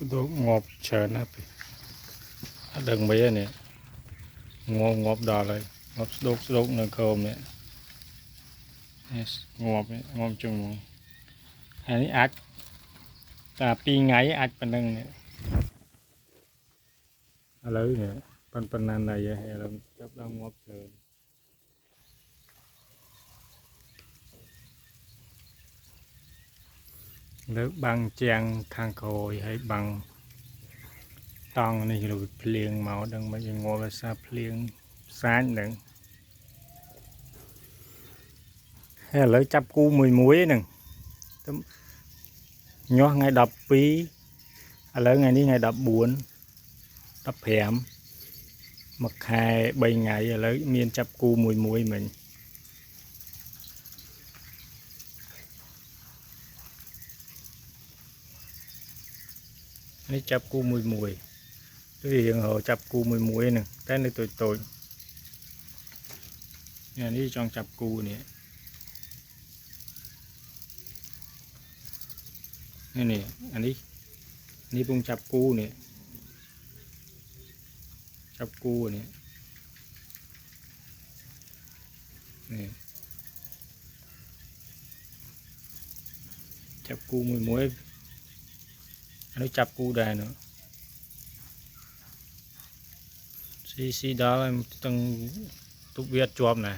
Đốt ngộp chờ nó đừng mấy này ngộp đỏ lại đốt nó cơm này ngộp chungอันนี้อัดแต่ปีไงอัดปนึงเนี่ยอะไรเนี่ยปันนันอะไรเราจับเรางบเลยแล้วบางแจงทางโคยให้บางตองนี่เราเพลียงเมาดังมาอย่างงอภาษาเพลียงซ้ายหนึ่งให้เลยจับกูมวยมวยหนึ่งnhó ngày đập pí lấy ngày đi ngày đập buồn đập hẻm mặc hai 7 ngày lấy miên chập cu mùi mùi mình ní chập cu mùi mùi cái gì hồ chập cu mùi mùi nè cái này tôi nè ní trong chập cu nèนี่นี่อันนี้ปุ่งจับกูเนี่ยจับกูเนี่ยนี่จับกูมวยมวยอันนี้จับกูได้เนาะซีđó em từng tục việt chụp này